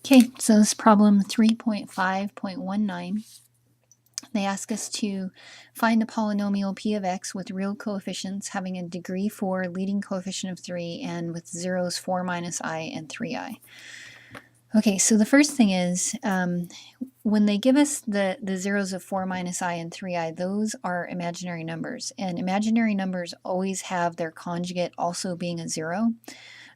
Okay, so this is problem 3.5.19. They ask us to find the polynomial p of x with real coefficients having a degree 4, leading coefficient of 3, and with zeros 4 minus I and 3i. Okay, so the first thing is, when they give us the zeros of 4 minus I and 3i, those are imaginary numbers. And imaginary numbers always have their conjugate also being a 0.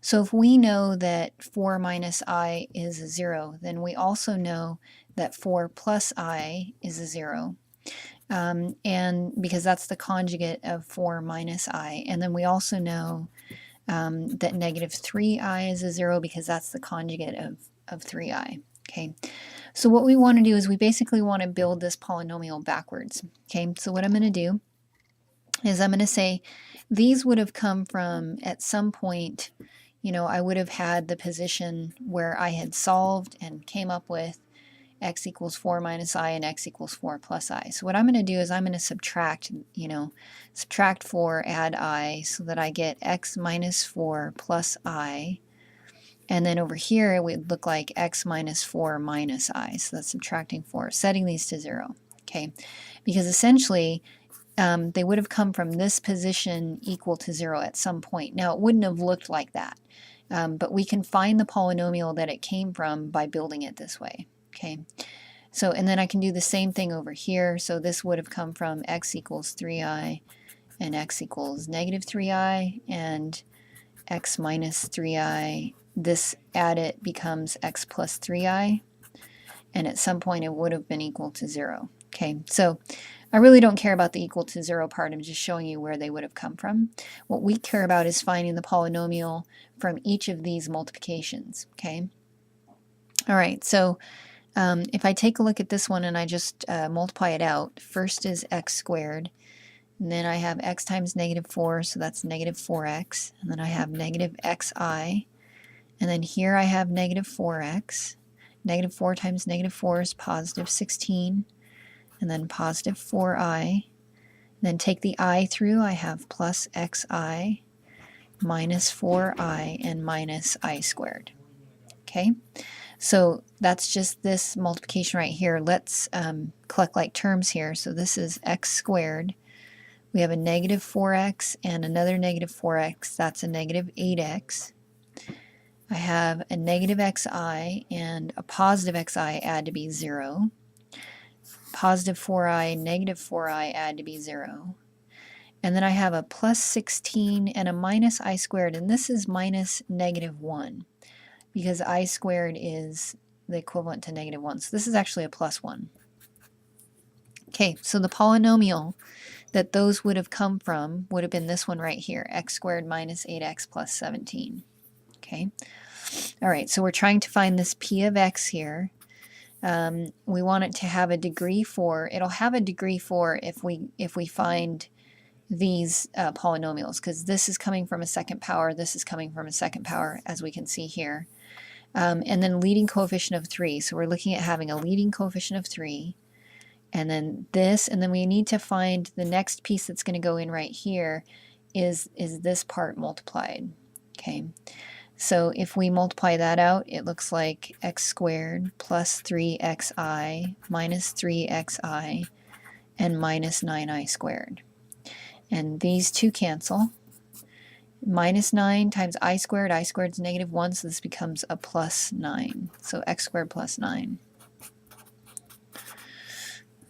So if we know that 4 minus I is a 0, then we also know that 4 plus I is a 0. And because that's the conjugate of 4 minus I. And then we also know that negative 3i is a 0 because that's the conjugate of 3i. Okay, so what we want to do is we basically want to build this polynomial backwards. Okay, so what I'm going to do is I'm going to say these would have come from, at some point, you know, I would have had the position where I had solved and came up with x equals 4 minus I and x equals 4 plus I. So what I'm going to do is I'm going to subtract, subtract 4, add I, so that I get x minus 4 plus I. And then over here it would look like x minus 4 minus I. So that's subtracting 4, setting these to 0. Okay, because essentially they would have come from this position equal to 0 at some point. Now it wouldn't have looked like that, but we can find the polynomial that it came from by building it this way. Okay, so and then I can do the same thing over here. So this would have come from x equals 3i and x equals negative 3i and x minus 3i. This add it becomes x plus 3i, and at some point it would have been equal to 0. Okay, so I really don't care about the equal to 0 part. I'm just showing you where they would have come from. What we care about is finding the polynomial from each of these multiplications. Okay, all right, so if I take a look at this one and I just multiply it out, first is x squared, and then I have x times negative 4, so that's negative 4x, and then I have negative xi, and then here I have negative 4x. Negative 4 times negative 4 is positive 16, and then positive 4i. Then take the I through, I have plus xi minus 4i and minus I squared. Okay, so that's just this multiplication right here. Let's collect like terms here. So this is x squared. We have a negative 4x and another negative 4x. That's a negative 8x. I have a negative xi and a positive xi add to be 0. Positive 4i, negative 4i add to be 0. And then I have a plus 16 and a minus I squared, and this is minus negative 1 because I squared is the equivalent to negative 1. So this is actually a plus 1. Okay, so the polynomial that those would have come from would have been this one right here, x squared minus 8x plus 17. Okay, all right, so we're trying to find this p of x here. We want it to have a degree 4. It'll have a degree 4 if we find these polynomials, because this is coming from a second power, this is coming from a second power, as we can see here. And then leading coefficient of 3. So we're looking at having a leading coefficient of 3. And then this, and then we need to find the next piece that's going to go in right here is this part multiplied. Okay, so if we multiply that out, it looks like x squared plus 3xi minus 3xi and minus 9i squared. And these two cancel. Minus 9 times I squared is negative 1, so this becomes a plus 9. So x squared plus 9.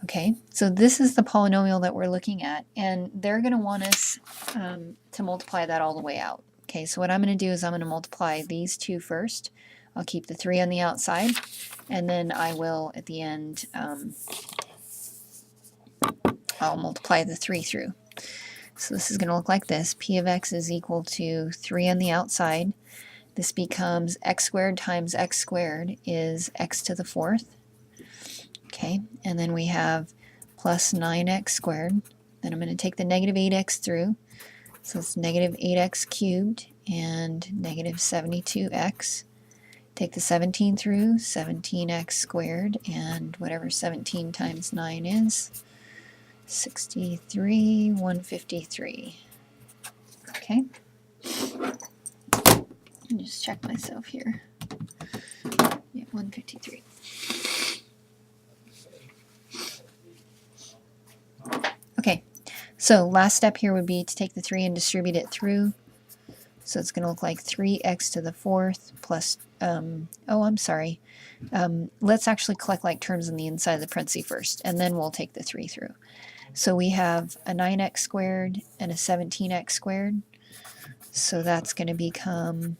Okay, so this is the polynomial that we're looking at, and they're going to want us to multiply that all the way out. Okay, so what I'm going to do is I'm going to multiply these two first. I'll keep the 3 on the outside, and then I will, at the end, I'll multiply the 3 through. So this is going to look like this. P of x is equal to 3 on the outside. This becomes x squared times x squared is x to the 4th. Okay, and then we have plus 9x squared. Then I'm going to take the negative 8x through. So it's negative 8x cubed and negative 72x. Take the 17 through, 17x squared, and whatever 17 times 9 is, 63, 153. Okay. Let me just check myself here. Yeah, 153. Okay, so last step here would be to take the 3 and distribute it through. So it's going to look like 3x to the 4th plus, let's actually collect like terms on the inside of the parenthesis first, and then we'll take the 3 through. So we have a 9x squared and a 17x squared. So that's going to become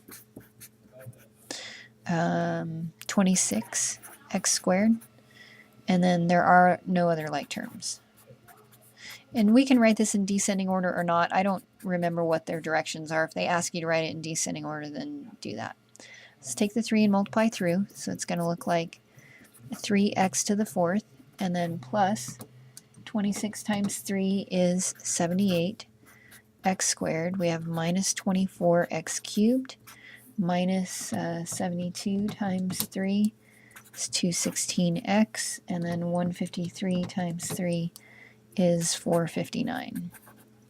26x squared. And then there are no other like terms. And we can write this in descending order or not. I don't remember what their directions are. If they ask you to write it in descending order, then do that. Let's take the 3 and multiply through. So it's going to look like 3x to the 4th, and then plus 26 times 3 is 78. X squared. We have minus 24x cubed minus 72 times 3 is 216x, and then 153 times 3 is 459.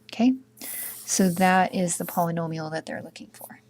Okay, so that is the polynomial that they're looking for.